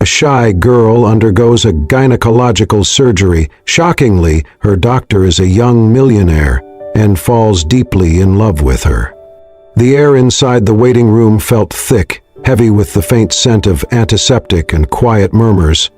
A shy girl undergoes a gynecological surgery. Shockingly, her doctor is a young millionaire and falls deeply in love with her. The air inside the waiting room felt thick, heavy with the faint scent of antiseptic and quiet murmurs.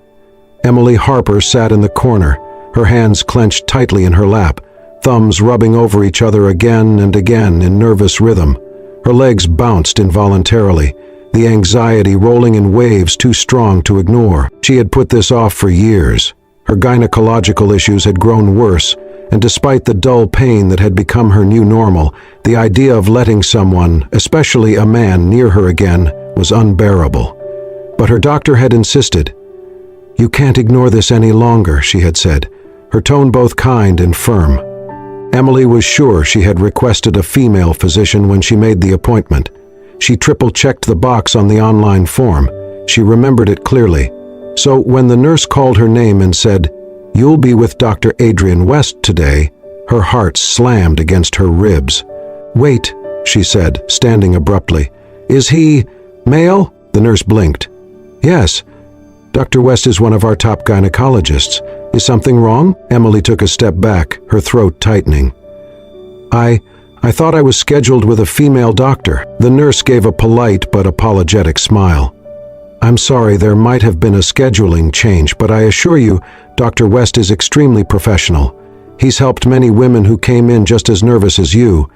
Emily Harper sat in the corner, her hands clenched tightly in her lap, thumbs rubbing over each other again and again in nervous rhythm. Her legs bounced involuntarily, the anxiety rolling in waves too strong to ignore. She had put this off for years. Her gynecological issues had grown worse, and despite the dull pain that had become her new normal, the idea of letting someone, especially a man, near her again was unbearable. But her doctor had insisted. "You can't ignore this any longer," she had said, her tone both kind and firm. Emily was sure she had requested a female physician when she made the appointment. She triple-checked the box on the online form. She remembered it clearly. So when the nurse called her name and said, "You'll be with Dr. Adrian West today," her heart slammed against her ribs. "Wait," she said, standing abruptly. "Is he male?" The nurse blinked. "Yes. Dr. West is one of our top gynecologists. Is something wrong?" Emily took a step back, her throat tightening. I thought I was scheduled with a female doctor." The nurse gave a polite but apologetic smile. "I'm sorry, there might have been a scheduling change, but I assure you, Dr. West is extremely professional. He's helped many women who came in just as nervous as you.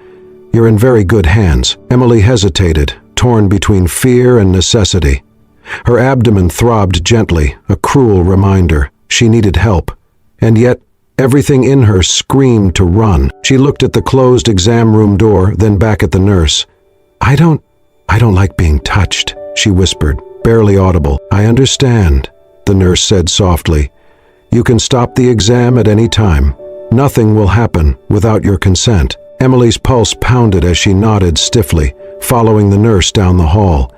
You're in very good hands." Emily hesitated, torn between fear and necessity. Her abdomen throbbed gently, a cruel reminder. She needed help. And yet, everything in her screamed to run. She looked at the closed exam room door, then back at the nurse. I don't like being touched," she whispered, barely audible. "I understand," the nurse said softly. "You can stop the exam at any time. Nothing will happen without your consent." Emily's pulse pounded as she nodded stiffly, following the nurse down the hall.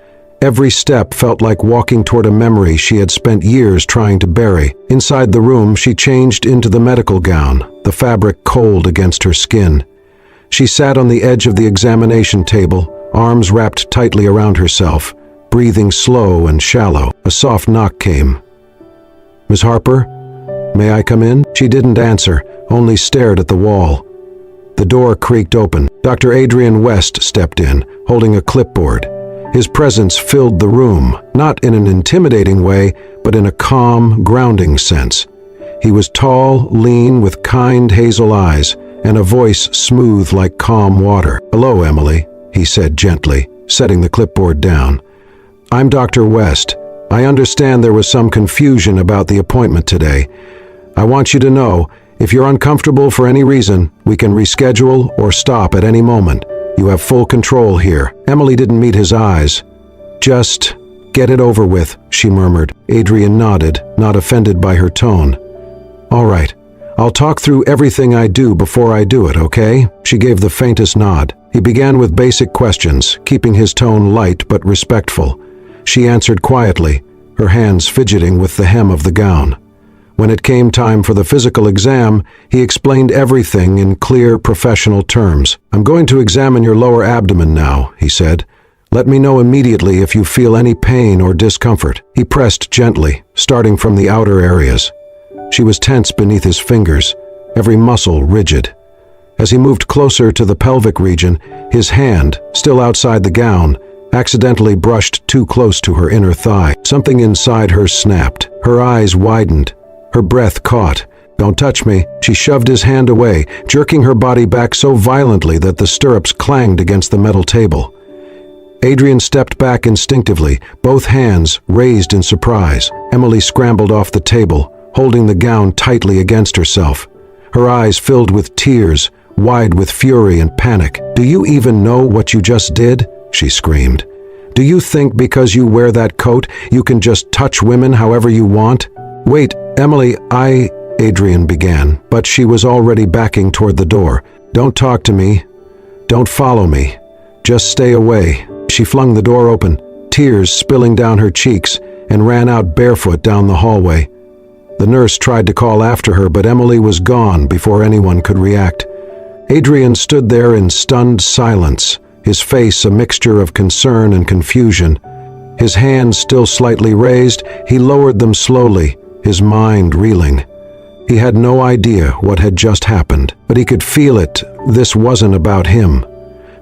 Every step felt like walking toward a memory she had spent years trying to bury. Inside the room, she changed into the medical gown, the fabric cold against her skin. She sat on the edge of the examination table, arms wrapped tightly around herself, breathing slow and shallow. A soft knock came. "Miss Harper, may I come in?" She didn't answer, only stared at the wall. The door creaked open. Dr. Adrian West stepped in, holding a clipboard. His presence filled the room, not in an intimidating way, but in a calm, grounding sense. He was tall, lean, with kind hazel eyes, and a voice smooth like calm water. "Hello, Emily," he said gently, setting the clipboard down. "I'm Dr. West. I understand there was some confusion about the appointment today. I want you to know, if you're uncomfortable for any reason, we can reschedule or stop at any moment. You have full control here." Emily didn't meet his eyes. "Just get it over with," she murmured. Adrian nodded, not offended by her tone. "All right. I'll talk through everything I do before I do it, okay?" She gave the faintest nod. He began with basic questions, keeping his tone light but respectful. She answered quietly, her hands fidgeting with the hem of the gown. When it came time for the physical exam, he explained everything in clear, professional terms. "I'm going to examine your lower abdomen now," he said. "Let me know immediately if you feel any pain or discomfort." He pressed gently, starting from the outer areas. She was tense beneath his fingers, every muscle rigid. As he moved closer to the pelvic region, his hand, still outside the gown, accidentally brushed too close to her inner thigh. Something inside her snapped. Her eyes widened. Her breath caught. "Don't touch me." She shoved his hand away, jerking her body back so violently that the stirrups clanged against the metal table. Adrian stepped back instinctively, both hands raised in surprise. Emily scrambled off the table, holding the gown tightly against herself. Her eyes filled with tears, wide with fury and panic. "Do you even know what you just did?" she screamed. "Do you think because you wear that coat, you can just touch women however you want?" "Wait, Emily, Adrian began, but she was already backing toward the door. "Don't talk to me. Don't follow me. Just stay away." She flung the door open, tears spilling down her cheeks, and ran out barefoot down the hallway. The nurse tried to call after her, but Emily was gone before anyone could react. Adrian stood there in stunned silence, his face a mixture of concern and confusion. His hands still slightly raised, he lowered them slowly, his mind reeling. He had no idea what had just happened, but he could feel it. This wasn't about him.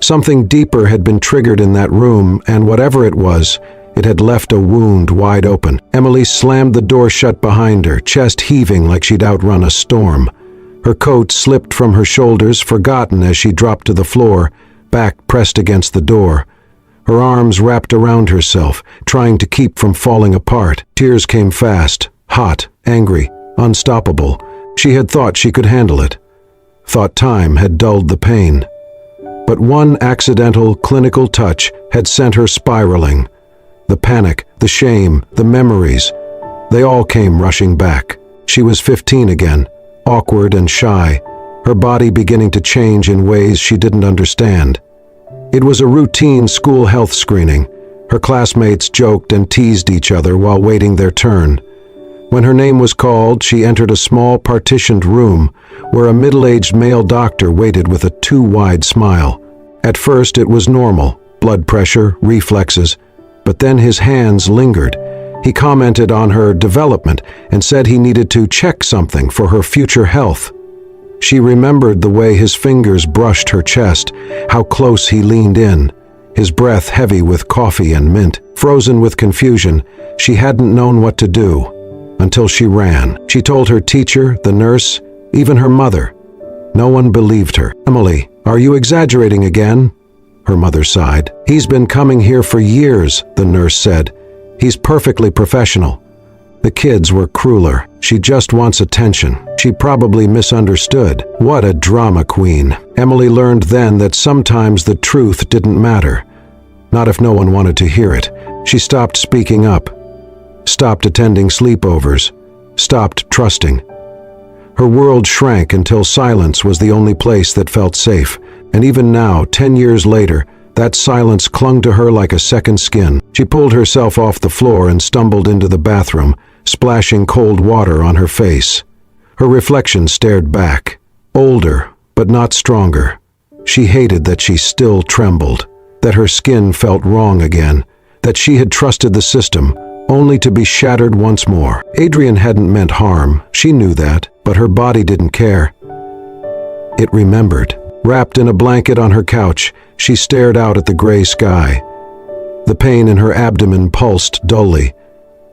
Something deeper had been triggered in that room, and whatever it was, it had left a wound wide open. Emily slammed the door shut behind her, chest heaving like she'd outrun a storm. Her coat slipped from her shoulders, forgotten as she dropped to the floor, back pressed against the door. Her arms wrapped around herself, trying to keep from falling apart. Tears came fast, hot, angry, unstoppable. She had thought she could handle it. Thought time had dulled the pain. But one accidental, clinical touch had sent her spiraling. The panic, the shame, the memories, they all came rushing back. She was 15 again, awkward and shy, her body beginning to change in ways she didn't understand. It was a routine school health screening. Her classmates joked and teased each other while waiting their turn. When her name was called, she entered a small partitioned room where a middle-aged male doctor waited with a too-wide smile. At first it was normal, blood pressure, reflexes, but then his hands lingered. He commented on her development and said he needed to check something for her future health. She remembered the way his fingers brushed her chest, how close he leaned in, his breath heavy with coffee and mint. Frozen with confusion, she hadn't known what to do until she ran. She told her teacher, the nurse, even her mother. No one believed her. "Emily, are you exaggerating again?" Her mother sighed. "He's been coming here for years," the nurse said. "He's perfectly professional." The kids were crueler. "She just wants attention." She probably misunderstood. What a drama queen. Emily learned then that sometimes the truth didn't matter. Not if no one wanted to hear it. She stopped speaking up, stopped attending sleepovers, stopped trusting. Her world shrank until silence was the only place that felt safe. And even now, 10 years later, that silence clung to her like a second skin. She pulled herself off the floor and stumbled into the bathroom, splashing cold water on her face. Her reflection stared back, older, but not stronger. She hated that she still trembled, that her skin felt wrong again, that she had trusted the system, only to be shattered once more. Adrian hadn't meant harm, she knew that, but her body didn't care. It remembered. Wrapped in a blanket on her couch, she stared out at the gray sky. The pain in her abdomen pulsed dully,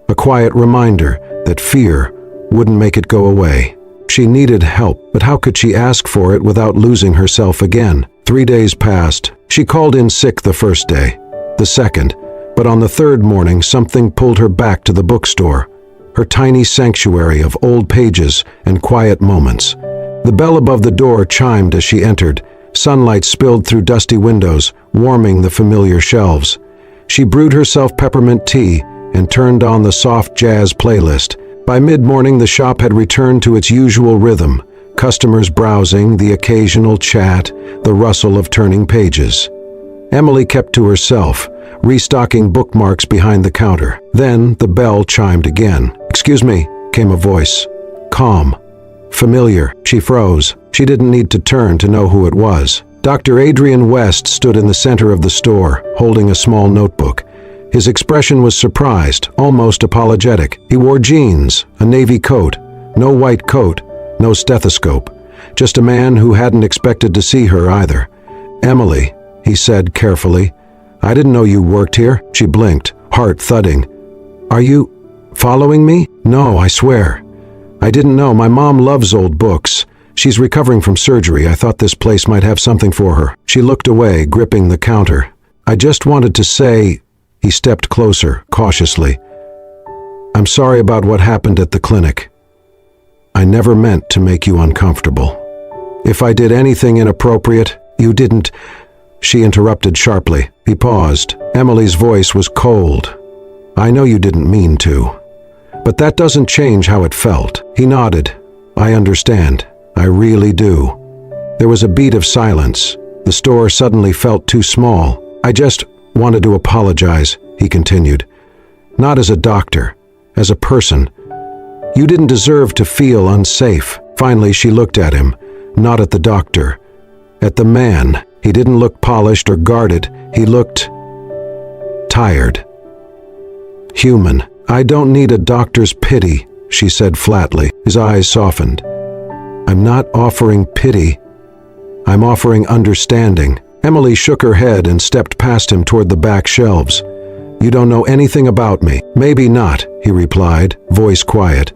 a quiet reminder that fear wouldn't make it go away. She needed help, but how could she ask for it without losing herself again? 3 days passed. She called in sick the first day, the second, but on the third morning something pulled her back to the bookstore, her tiny sanctuary of old pages and quiet moments. The bell above the door chimed as she entered. Sunlight spilled through dusty windows, warming the familiar shelves. She brewed herself peppermint tea and turned on the soft jazz playlist. By mid-morning, the shop had returned to its usual rhythm. Customers browsing, the occasional chat, the rustle of turning pages. Emily kept to herself, restocking bookmarks behind the counter. Then the bell chimed again. "Excuse me," came a voice. Calm. Familiar. She froze. She didn't need to turn to know who it was. Dr. Adrian West stood in the center of the store, holding a small notebook. His expression was surprised, almost apologetic. He wore jeans, a navy coat, no white coat, no stethoscope. Just a man who hadn't expected to see her either. "Emily," he said carefully, "I didn't know you worked here." She blinked, heart thudding. "Are you following me?" "No, I swear. I didn't know. My mom loves old books. She's recovering from surgery. I thought this place might have something for her." She looked away, gripping the counter. "I just wanted to say..." He stepped closer, cautiously. "I'm sorry about what happened at the clinic. I never meant to make you uncomfortable. If I did anything inappropriate, you didn't..." She interrupted sharply. He paused. Emily's voice was cold. "I know you didn't mean to. But that doesn't change how it felt." He nodded. "I understand. I really do." There was a beat of silence. The store suddenly felt too small. "I just wanted to apologize," he continued. "Not as a doctor, as a person. You didn't deserve to feel unsafe." Finally, she looked at him, not at the doctor, at the man. He didn't look polished or guarded. He looked tired. human. I don't need a doctor's pity, she said flatly. His eyes softened. I'm not offering pity. I'm offering understanding. Emily shook her head and stepped past him toward the back shelves. You don't know anything about me. Maybe not, he replied, voice quiet.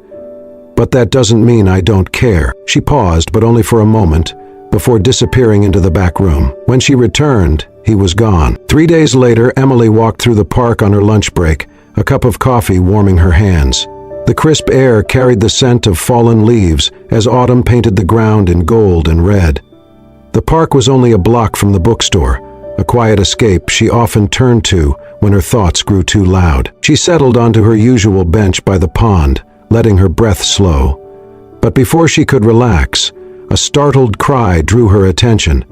But that doesn't mean I don't care. She paused, but only for a moment, before disappearing into the back room. When she returned, he was gone. 3 days later, Emily walked through the park on her lunch break, a cup of coffee warming her hands. The crisp air carried the scent of fallen leaves as autumn painted the ground in gold and red. The park was only a block from the bookstore, a quiet escape she often turned to when her thoughts grew too loud. She settled onto her usual bench by the pond, letting her breath slow. But before she could relax, a startled cry drew her attention.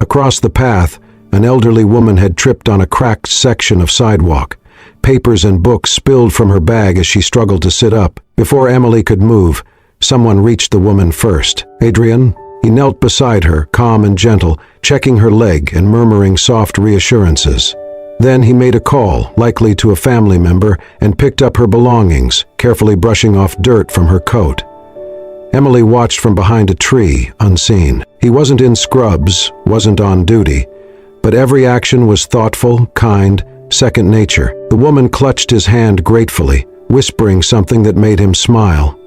Across the path, an elderly woman had tripped on a cracked section of sidewalk. Papers and books spilled from her bag as she struggled to sit up. Before Emily could move, someone reached the woman first. Adrian? He knelt beside her, calm and gentle, checking her leg and murmuring soft reassurances. Then he made a call, likely to a family member, and picked up her belongings, carefully brushing off dirt from her coat. Emily watched from behind a tree, unseen. He wasn't in scrubs, wasn't on duty, but every action was thoughtful, kind, second nature. The woman clutched his hand gratefully, whispering something that made him smile.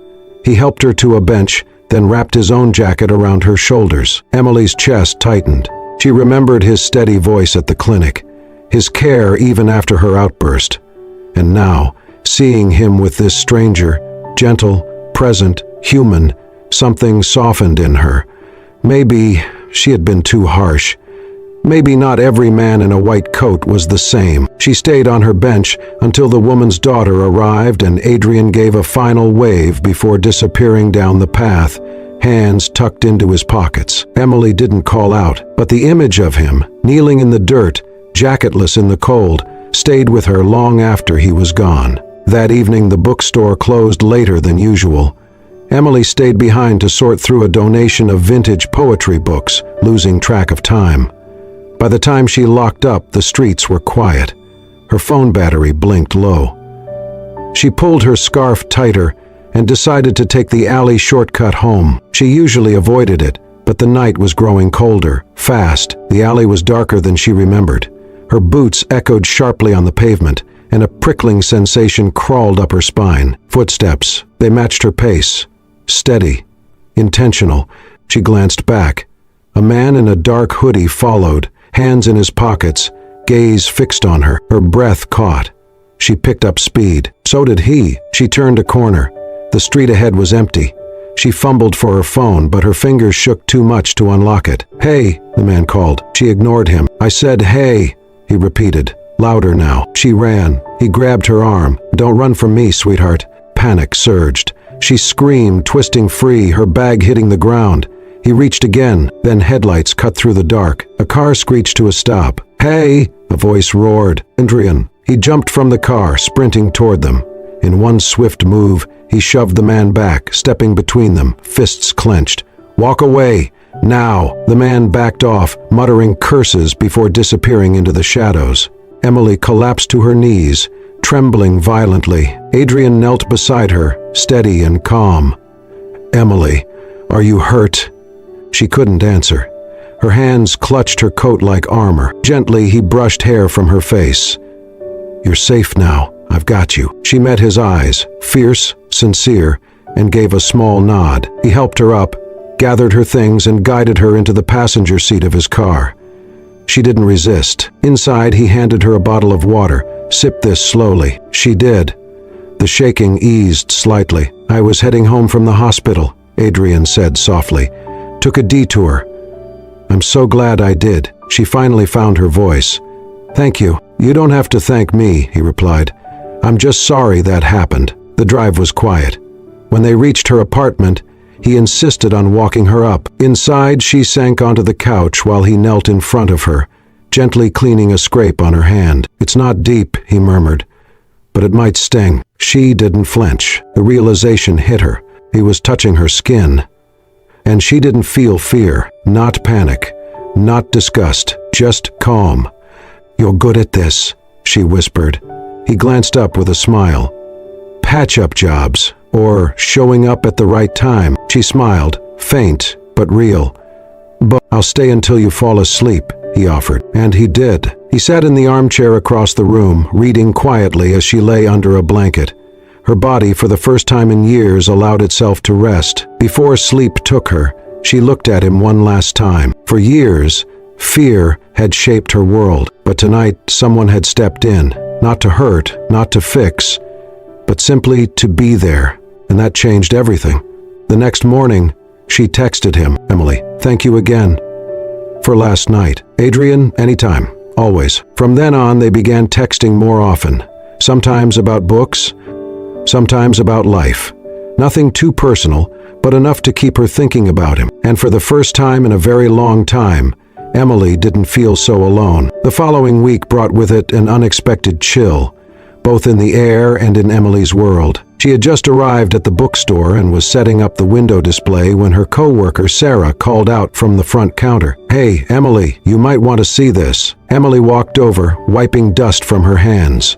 He helped her to a bench, then wrapped his own jacket around her shoulders. Emily's chest tightened. She remembered his steady voice at the clinic, his care even after her outburst. And now, seeing him with this stranger, gentle, present, human, something softened in her. Maybe she had been too harsh. Maybe not every man in a white coat was the same. She stayed on her bench until the woman's daughter arrived and Adrian gave a final wave before disappearing down the path, hands tucked into his pockets. Emily didn't call out, but the image of him, kneeling in the dirt, jacketless in the cold, stayed with her long after he was gone. That evening the bookstore closed later than usual. Emily stayed behind to sort through a donation of vintage poetry books, losing track of time. By the time she locked up, the streets were quiet. Her phone battery blinked low. She pulled her scarf tighter and decided to take the alley shortcut home. She usually avoided it, but the night was growing colder, fast. The alley was darker than she remembered. Her boots echoed sharply on the pavement, and a prickling sensation crawled up her spine. Footsteps. They matched her pace. Steady. Intentional. She glanced back. A man in a dark hoodie followed, hands in his pockets, gaze fixed on her. Her breath caught. She picked up speed. So did he. She turned a corner. The street ahead was empty. She fumbled for her phone, but her fingers shook too much to unlock it. "Hey," the man called. She ignored him. "I said hey," he repeated, louder now. She ran. He grabbed her arm. "Don't run from me, sweetheart." Panic surged. She screamed, twisting free, her bag hitting the ground. He reached again, then headlights cut through the dark. A car screeched to a stop. "Hey!" a voice roared. "Adrian." He jumped from the car, sprinting toward them. In one swift move, he shoved the man back, stepping between them, fists clenched. "Walk away! Now!" The man backed off, muttering curses before disappearing into the shadows. Emily collapsed to her knees, trembling violently. Adrian knelt beside her, steady and calm. "Emily, are you hurt?" She couldn't answer. Her hands clutched her coat like armor. Gently, he brushed hair from her face. "You're safe now. I've got you." She met his eyes, fierce, sincere, and gave a small nod. He helped her up, gathered her things, and guided her into the passenger seat of his car. She didn't resist. Inside, he handed her a bottle of water. "Sip this slowly." She did. The shaking eased slightly. "I was heading home from the hospital," Adrian said softly. "Took a detour. I'm so glad I did." She finally found her voice. "Thank you. You don't have to thank me," he replied. "I'm just sorry that happened." The drive was quiet. When they reached her apartment, he insisted on walking her up. Inside, she sank onto the couch while he knelt in front of her, gently cleaning a scrape on her hand. "It's not deep," he murmured, "but it might sting." She didn't flinch. The realization hit her. He was touching her skin. And she didn't feel fear, not panic, not disgust, just calm. "You're good at this," she whispered. He glanced up with a smile. Patch-up jobs, or showing up at the right time. She smiled, faint but real. But I'll stay until you fall asleep, he offered. And he did. He sat in the armchair across the room, reading quietly as she lay under a blanket. Her body, for the first time in years, allowed itself to rest. Before sleep took her, she looked at him one last time. For years, fear had shaped her world, but tonight someone had stepped in, not to hurt, not to fix, but simply to be there, and that changed everything. The next morning, she texted him, "Emily, thank you again for last night. Adrian, anytime, always." From then on, they began texting more often, sometimes about books, sometimes about life. Nothing too personal, but enough to keep her thinking about him. And for the first time in a very long time, Emily didn't feel so alone. The following week brought with it an unexpected chill, both in the air and in Emily's world. She had just arrived at the bookstore and was setting up the window display when her co-worker Sarah called out from the front counter, "Hey, Emily, you might want to see this." Emily walked over, wiping dust from her hands.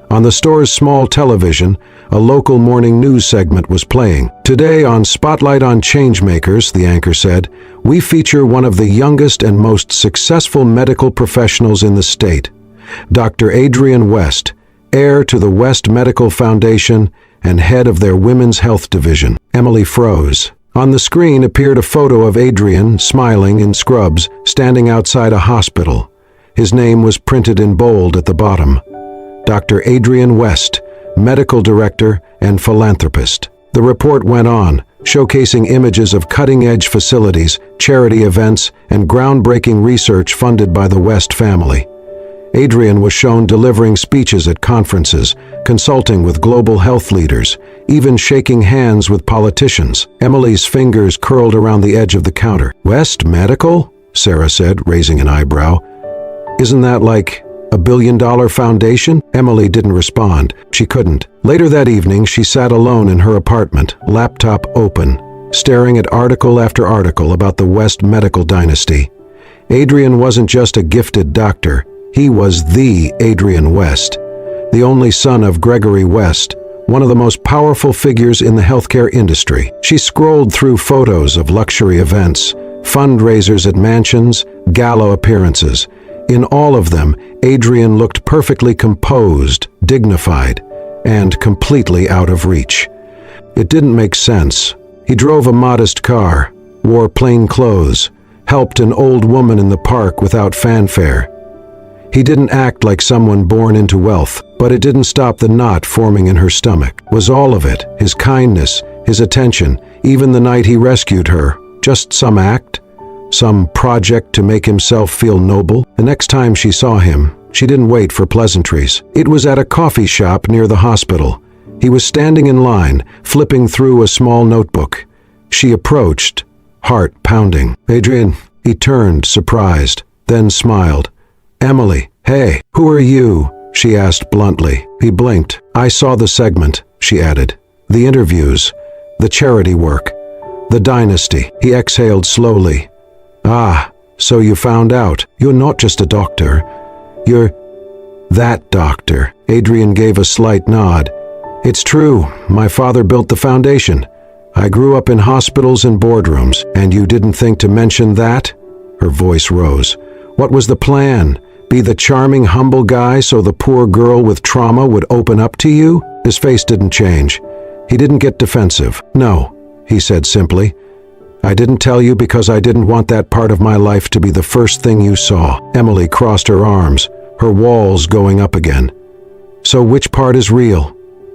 On the store's small television, a local morning news segment was playing. "Today on Spotlight on Changemakers," the anchor said, "we feature one of the youngest and most successful medical professionals in the state, Dr. Adrian West, heir to the West Medical Foundation and head of their Women's Health Division." Emily froze. On the screen appeared a photo of Adrian, smiling in scrubs, standing outside a hospital. His name was printed in bold at the bottom. Dr. Adrian West, medical director and philanthropist. The report went on, showcasing images of cutting-edge facilities, charity events, and groundbreaking research funded by the West family. Adrian was shown delivering speeches at conferences, consulting with global health leaders, even shaking hands with politicians. Emily's fingers curled around the edge of the counter. "West Medical?" Sarah said, raising an eyebrow. "Isn't that like a billion-dollar foundation?" Emily didn't respond. She couldn't. Later that evening, she sat alone in her apartment, laptop open, staring at article after article about the West medical dynasty. Adrian wasn't just a gifted doctor. He was the Adrian West, the only son of Gregory West, one of the most powerful figures in the healthcare industry. She scrolled through photos of luxury events, fundraisers at mansions, gala appearances. In all of them, Adrian looked perfectly composed, dignified, and completely out of reach. It didn't make sense. He drove a modest car, wore plain clothes, helped an old woman in the park without fanfare. He didn't act like someone born into wealth, but it didn't stop the knot forming in her stomach. Was all of it, his kindness, his attention, even the night he rescued her, just some act? Some project to make himself feel noble? The next time she saw him, she didn't wait for pleasantries. It was at a coffee shop near the hospital. He was standing in line, flipping through a small notebook. She approached, heart pounding. "Adrian," he turned, surprised, then smiled. "Emily, hey, who are you?" she asked bluntly. He blinked. "I saw the segment," she added. "The interviews, the charity work, the dynasty." He exhaled slowly. "Ah, so you found out. You're not just a doctor. You're that doctor." Adrian gave a slight nod. "It's true. My father built the foundation. I grew up in hospitals and boardrooms. And you didn't think to mention that?" Her voice rose. "What was the plan? Be the charming, humble guy so the poor girl with trauma would open up to you?" His face didn't change. He didn't get defensive. "No," he said simply. "I didn't tell you because I didn't want that part of my life to be the first thing you saw." Emily crossed her arms, her walls going up again. "So which part is real?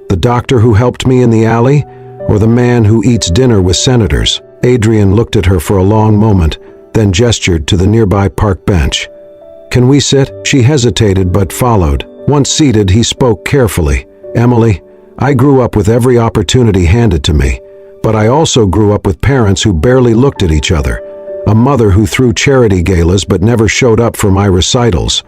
The doctor who helped me in the alley, or the man who eats dinner with senators?" Adrian looked at her for a long moment, then gestured to the nearby park bench. "Can we sit?" She hesitated but followed. Once seated, he spoke carefully. "Emily, I grew up with every opportunity handed to me, but I also grew up with parents who barely looked at each other, a mother who threw charity galas but never showed up for my recitals,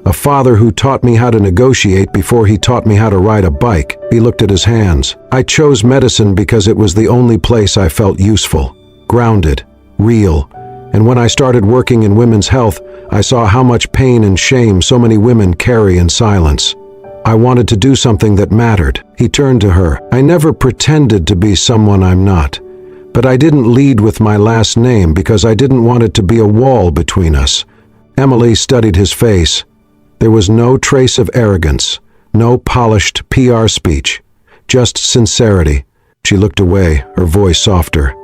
a father who taught me how to negotiate before he taught me how to ride a bike." He looked at his hands. "I chose medicine because it was the only place I felt useful, grounded, real. And when I started working in women's health, I saw how much pain and shame so many women carry in silence. I wanted to do something that mattered. He turned to her. I never pretended to be someone I'm not. But I didn't lead with my last name because I didn't want it to be a wall between us. Emily studied his face. There was no trace of arrogance, no polished PR speech, just sincerity. She looked away, her voice softer.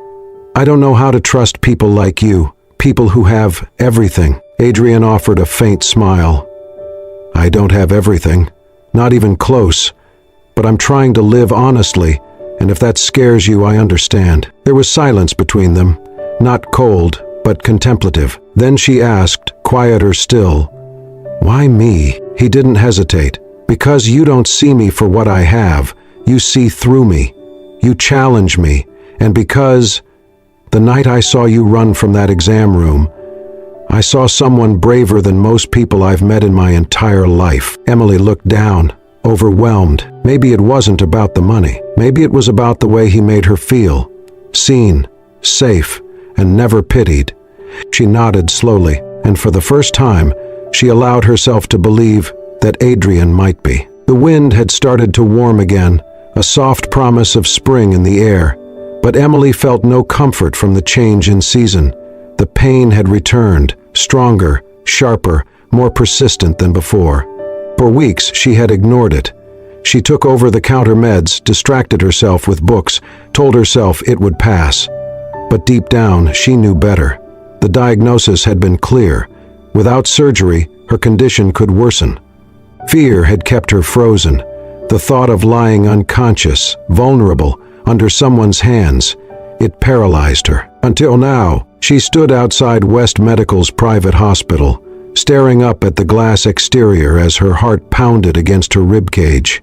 I don't know how to trust people like you, people who have everything. Adrian offered a faint smile. I don't have everything, not even close, but I'm trying to live honestly, and if that scares you, I understand. There was silence between them, not cold, but contemplative. Then she asked, quieter still, why me? He didn't hesitate. Because you don't see me for what I have, you see through me. You challenge me, and because the night I saw you run from that exam room, I saw someone braver than most people I've met in my entire life. Emily looked down, overwhelmed. Maybe it wasn't about the money. Maybe it was about the way he made her feel. Seen, safe, and never pitied. She nodded slowly, and for the first time, she allowed herself to believe that Adrian might be. The wind had started to warm again, a soft promise of spring in the air. But Emily felt no comfort from the change in season. The pain had returned, stronger, sharper, more persistent than before. For weeks, she had ignored it. She took over-the-counter meds, distracted herself with books, told herself it would pass. But deep down, she knew better. The diagnosis had been clear. Without surgery, her condition could worsen. Fear had kept her frozen. The thought of lying unconscious, vulnerable, under someone's hands, it paralyzed her. Until now, she stood outside West Medical's private hospital, staring up at the glass exterior as her heart pounded against her ribcage.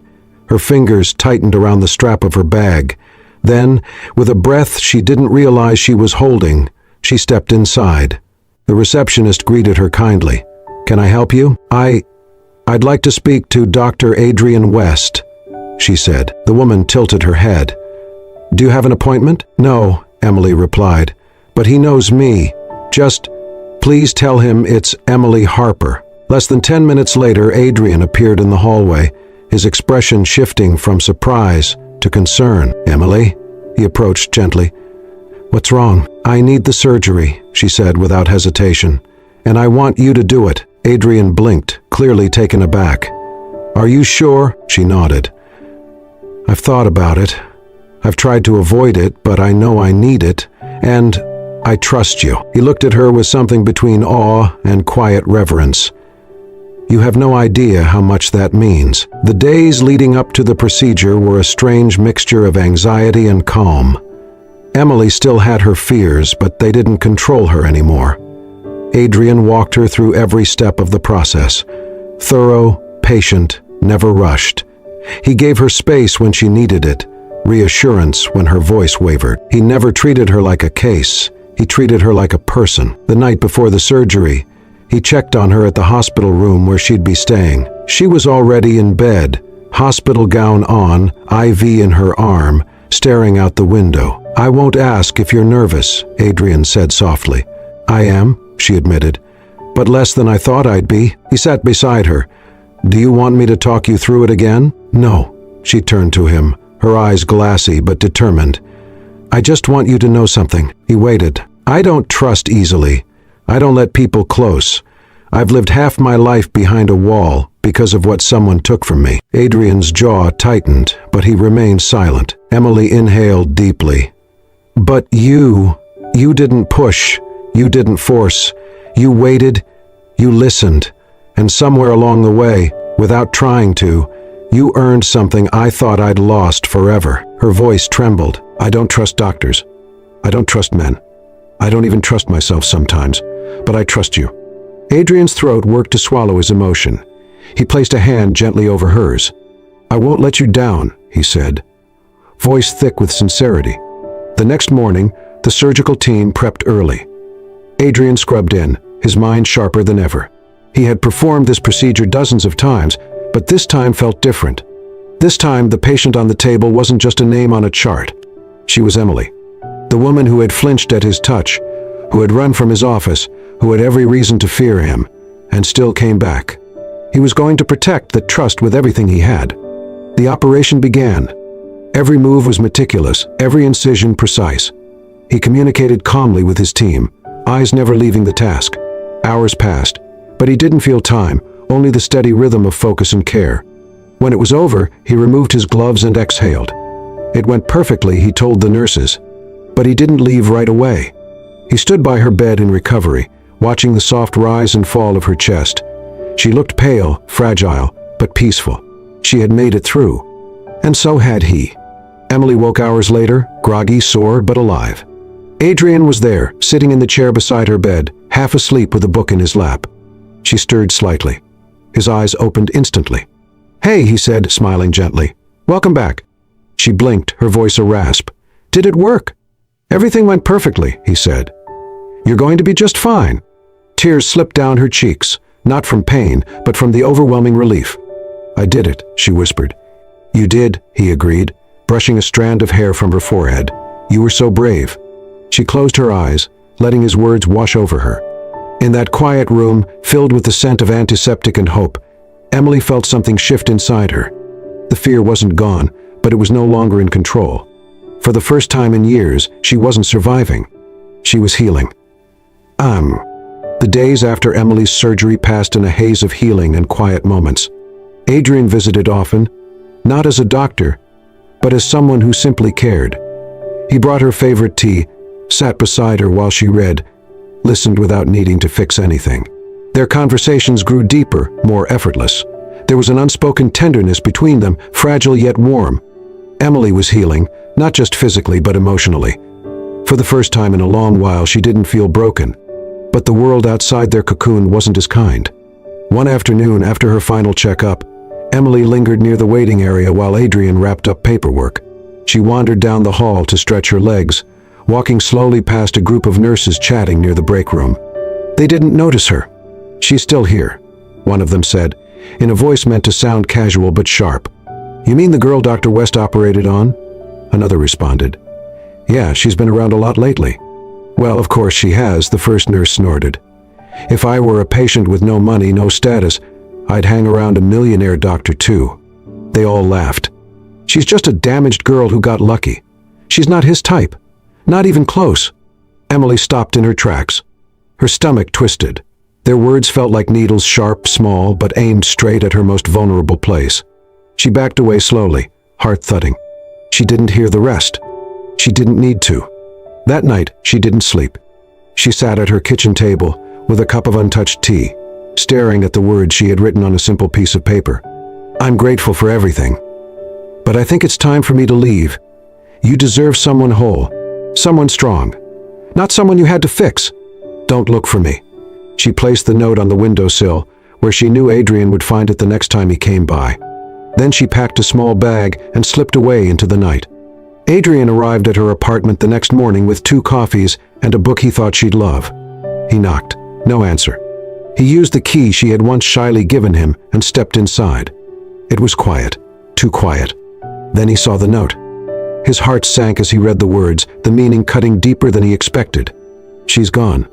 Her fingers tightened around the strap of her bag. Then, with a breath she didn't realize she was holding, she stepped inside. The receptionist greeted her kindly. Can I help you? I'd like to speak to Dr. Adrian West, she said. The woman tilted her head. Do you have an appointment? No, Emily replied. But he knows me. Just, please tell him it's Emily Harper. Less than 10 minutes later, Adrian appeared in the hallway, his expression shifting from surprise to concern. Emily? He approached gently. What's wrong? I need the surgery, she said without hesitation. And I want you to do it. Adrian blinked, clearly taken aback. Are you sure? She nodded. I've thought about it. I've tried to avoid it, but I know I need it, and I trust you. He looked at her with something between awe and quiet reverence. You have no idea how much that means. The days leading up to the procedure were a strange mixture of anxiety and calm. Emily still had her fears, but they didn't control her anymore. Adrian walked her through every step of the process. Thorough, patient, never rushed. He gave her space when she needed it, reassurance when her voice wavered. He never treated her like a case. He treated her like a person. The night before the surgery, he checked on her at the hospital room where she'd be staying. She was already in bed, hospital gown on, IV in her arm, staring out the window. I won't ask if you're nervous, Adrian said softly. I am, she admitted, but less than I thought I'd be. He sat beside her. Do you want me to talk you through it again? No. She turned to him, her eyes glassy but determined. I just want you to know something. He waited. I don't trust easily. I don't let people close. I've lived half my life behind a wall because of what someone took from me. Adrian's jaw tightened, but he remained silent. Emily inhaled deeply. But you didn't push. You didn't force. You waited. You listened. And somewhere along the way, without trying to, you earned something I thought I'd lost forever. Her voice trembled. I don't trust doctors. I don't trust men. I don't even trust myself sometimes, but I trust you. Adrian's throat worked to swallow his emotion. He placed a hand gently over hers. I won't let you down, he said, voice thick with sincerity. The next morning, the surgical team prepped early. Adrian scrubbed in, his mind sharper than ever. He had performed this procedure dozens of times, but this time felt different. This time, the patient on the table wasn't just a name on a chart. She was Emily, the woman who had flinched at his touch, who had run from his office, who had every reason to fear him, and still came back. He was going to protect that trust with everything he had. The operation began. Every move was meticulous, every incision precise. He communicated calmly with his team, eyes never leaving the task. Hours passed, but he didn't feel time, only the steady rhythm of focus and care. When it was over, he removed his gloves and exhaled. It went perfectly, he told the nurses. But he didn't leave right away. He stood by her bed in recovery, watching the soft rise and fall of her chest. She looked pale, fragile, but peaceful. She had made it through. And so had he. Emily woke hours later, groggy, sore, but alive. Adrian was there, sitting in the chair beside her bed, half asleep with a book in his lap. She stirred slightly. His eyes opened instantly. "Hey," he said, smiling gently. "Welcome back." She blinked, her voice a rasp. "Did it work?" "Everything went perfectly," he said. "You're going to be just fine." Tears slipped down her cheeks, not from pain, but from the overwhelming relief. "I did it," she whispered. "You did," he agreed, brushing a strand of hair from her forehead. "You were so brave." She closed her eyes, letting his words wash over her. In that quiet room, filled with the scent of antiseptic and hope, Emily felt something shift inside her. The fear wasn't gone, but it was no longer in control. For the first time in years, she wasn't surviving. She was healing. The days after Emily's surgery passed in a haze of healing and quiet moments. Adrian visited often, not as a doctor, but as someone who simply cared. He brought her favorite tea, sat beside her while she read, listened without needing to fix anything. Their conversations grew deeper, more effortless. There was an unspoken tenderness between them, fragile yet warm. Emily was healing, not just physically but emotionally. For the first time in a long while, she didn't feel broken. But the world outside their cocoon wasn't as kind. One afternoon, after her final checkup, Emily lingered near the waiting area while Adrian wrapped up paperwork. She wandered down the hall to stretch her legs, walking slowly past a group of nurses chatting near the break room. They didn't notice her. "She's still here," one of them said, in a voice meant to sound casual but sharp. "You mean the girl Dr. West operated on?" Another responded. "Yeah, she's been around a lot lately." "Well, of course she has," the first nurse snorted. "If I were a patient with no money, no status, I'd hang around a millionaire doctor too." They all laughed. "She's just a damaged girl who got lucky. She's not his type. Not even close." Emily stopped in her tracks. Her stomach twisted. Their words felt like needles, sharp, small, but aimed straight at her most vulnerable place. She backed away slowly, heart thudding. She didn't hear the rest. She didn't need to. That night, she didn't sleep. She sat at her kitchen table with a cup of untouched tea, staring at the words she had written on a simple piece of paper. "I'm grateful for everything. But I think it's time for me to leave. You deserve someone whole, someone strong, not someone you had to fix. Don't look for me." She placed the note on the windowsill, where she knew Adrian would find it the next time he came by. Then she packed a small bag and slipped away into the night. Adrian arrived at her apartment the next morning with 2 coffees and a book he thought she'd love. He knocked. No answer. He used the key she had once shyly given him and stepped inside. It was quiet. Too quiet. Then he saw the note. His heart sank as he read the words, the meaning cutting deeper than he expected. "She's gone."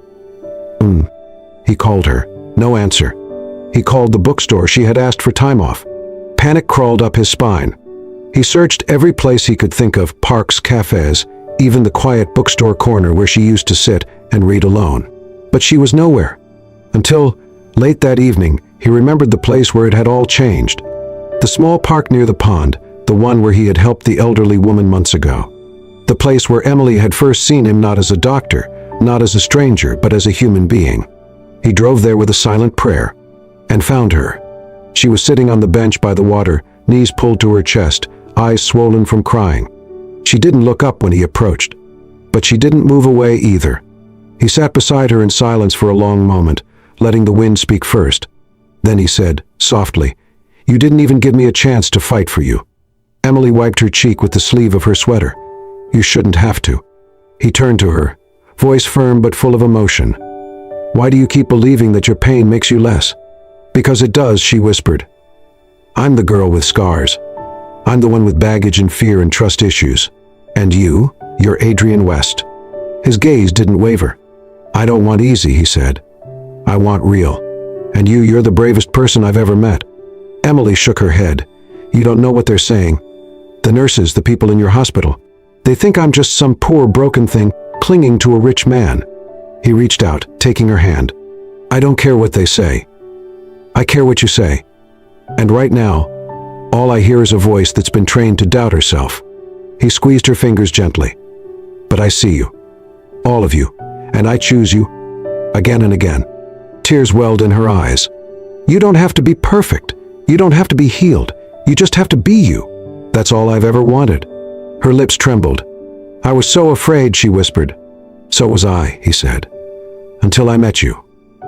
He called her. No answer. He called the bookstore she had asked for time off. Panic crawled up his spine. He searched every place he could think of, parks, cafes, even the quiet bookstore corner where she used to sit and read alone. But she was nowhere. Until, late that evening, he remembered the place where it had all changed. The small park near the pond, the one where he had helped the elderly woman months ago. The place where Emily had first seen him not as a doctor, not as a stranger, but as a human being. He drove there with a silent prayer, and found her. She was sitting on the bench by the water, knees pulled to her chest, eyes swollen from crying. She didn't look up when he approached, but she didn't move away either. He sat beside her in silence for a long moment, letting the wind speak first. Then he said, softly, "You didn't even give me a chance to fight for you." Emily wiped her cheek with the sleeve of her sweater. "You shouldn't have to." He turned to her, voice firm but full of emotion. "Why do you keep believing that your pain makes you less?" "Because it does," she whispered. "I'm the girl with scars. I'm the one with baggage and fear and trust issues. And you're Adrian West." His gaze didn't waver. "I don't want easy," he said. "I want real. And you're the bravest person I've ever met." Emily shook her head. "You don't know what they're saying. The nurses, the people in your hospital. They think I'm just some poor broken thing clinging to a rich man." He reached out, taking her hand. "I don't care what they say. I care what you say. And right now, all I hear is a voice that's been trained to doubt herself." He squeezed her fingers gently. "But I see you. All of you. And I choose you. Again and again." Tears welled in her eyes. "You don't have to be perfect. You don't have to be healed. You just have to be you. That's all I've ever wanted." Her lips trembled. "I was so afraid," she whispered. "So was I," he said. "Until I met you."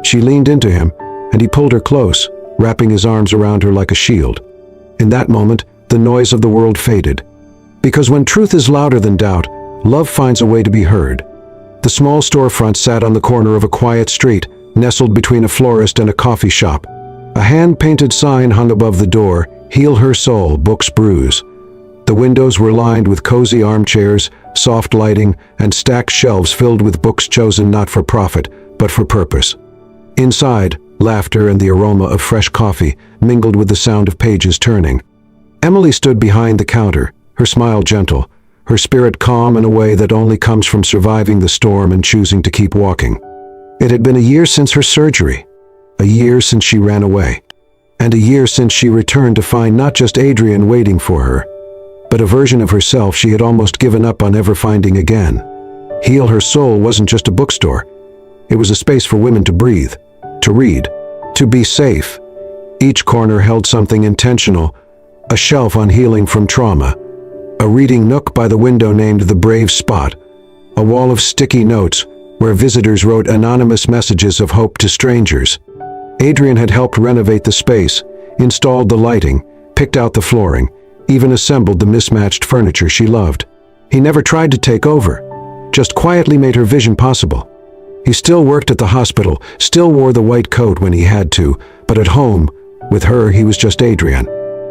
She leaned into him, and he pulled her close, wrapping his arms around her like a shield. In that moment, the noise of the world faded. Because when truth is louder than doubt, love finds a way to be heard. The small storefront sat on the corner of a quiet street, nestled between a florist and a coffee shop. A hand-painted sign hung above the door, "Heal Her Soul, Books Brews." The windows were lined with cozy armchairs, soft lighting, and stacked shelves filled with books chosen not for profit, but for purpose. Inside, laughter and the aroma of fresh coffee mingled with the sound of pages turning. Emily stood behind the counter, her smile gentle, her spirit calm in a way that only comes from surviving the storm and choosing to keep walking. It had been a year since her surgery, a year since she ran away, and a year since she returned to find not just Adrian waiting for her, but a version of herself she had almost given up on ever finding again. Heal Her Soul wasn't just a bookstore. It was a space for women to breathe, to read, to be safe. Each corner held something intentional, a shelf on healing from trauma, a reading nook by the window named The Brave Spot, a wall of sticky notes where visitors wrote anonymous messages of hope to strangers. Adrian had helped renovate the space, installed the lighting, picked out the flooring, even assembled the mismatched furniture she loved. He never tried to take over, just quietly made her vision possible. He still worked at the hospital, still wore the white coat when he had to, but at home, with her, he was just Adrian.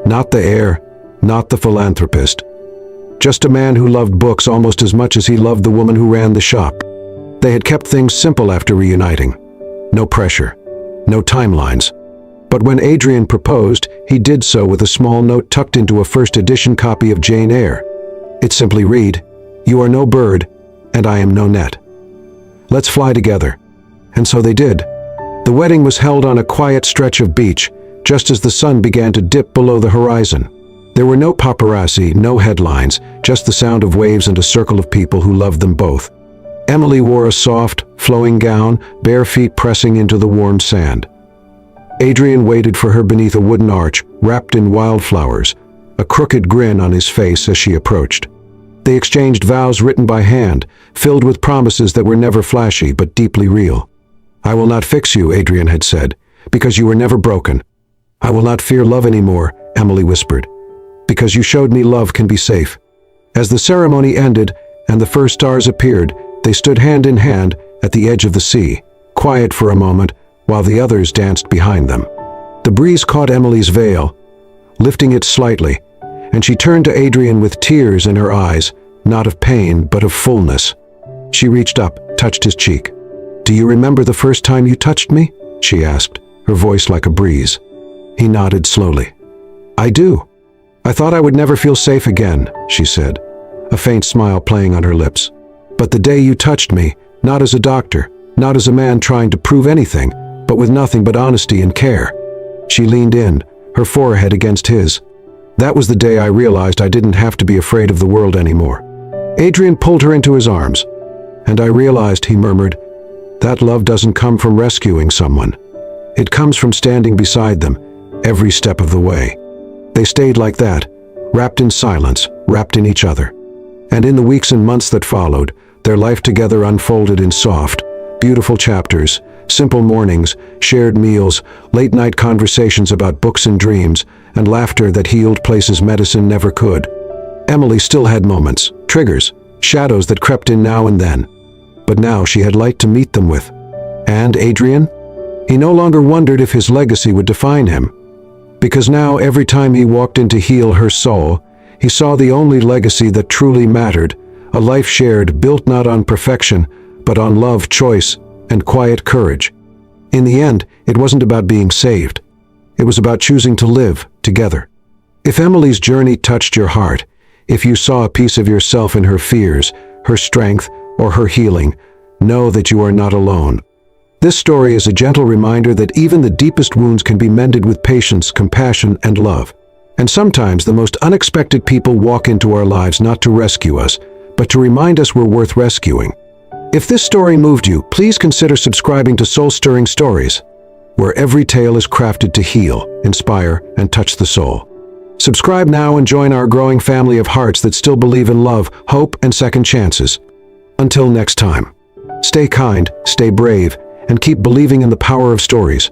Not the heir, not the philanthropist. Just a man who loved books almost as much as he loved the woman who ran the shop. They had kept things simple after reuniting. No pressure, no timelines. But when Adrian proposed, he did so with a small note tucked into a first edition copy of Jane Eyre. It simply read, "You are no bird, and I am no net. Let's fly together." And so they did. The wedding was held on a quiet stretch of beach, just as the sun began to dip below the horizon. There were no paparazzi, no headlines, just the sound of waves and a circle of people who loved them both. Emily wore a soft, flowing gown, bare feet pressing into the warm sand. Adrian waited for her beneath a wooden arch, wrapped in wildflowers, a crooked grin on his face as she approached. They exchanged vows written by hand, filled with promises that were never flashy but deeply real. "I will not fix you," Adrian had said, "because you were never broken. I will not fear love anymore," Emily whispered, "because you showed me love can be safe." As the ceremony ended and the first stars appeared, they stood hand in hand at the edge of the sea, quiet for a moment, while the others danced behind them. The breeze caught Emily's veil, lifting it slightly, and she turned to Adrian with tears in her eyes, not of pain, but of fullness. She reached up, touched his cheek. "Do you remember the first time you touched me?" she asked, her voice like a breeze. He nodded slowly. "I do. I thought I would never feel safe again," she said, a faint smile playing on her lips. "But the day you touched me, not as a doctor, not as a man trying to prove anything, but with nothing but honesty and care." She leaned in, her forehead against his. "That was the day I realized I didn't have to be afraid of the world anymore." Adrian pulled her into his arms. "And I realized," he murmured, "that love doesn't come from rescuing someone. It comes from standing beside them, every step of the way." They stayed like that, wrapped in silence, wrapped in each other. And in the weeks and months that followed, their life together unfolded in soft, beautiful chapters, simple mornings, shared meals, late-night conversations about books and dreams, and laughter that healed places medicine never could. Emily still had moments, triggers, shadows that crept in now and then. But now she had light to meet them with. And Adrian? He no longer wondered if his legacy would define him. Because now, every time he walked in to heal her soul, he saw the only legacy that truly mattered, a life shared, built not on perfection, but on love, choice, and quiet courage. In the end, it wasn't about being saved. It was about choosing to live together. If Emily's journey touched your heart, if you saw a piece of yourself in her fears, her strength, or her healing, know that you are not alone. This story is a gentle reminder that even the deepest wounds can be mended with patience, compassion, and love. And sometimes the most unexpected people walk into our lives not to rescue us, but to remind us we're worth rescuing. If this story moved you, please consider subscribing to Soul-Stirring Stories, where every tale is crafted to heal, inspire, and touch the soul. Subscribe now and join our growing family of hearts that still believe in love, hope, and second chances. Until next time, stay kind, stay brave, and keep believing in the power of stories.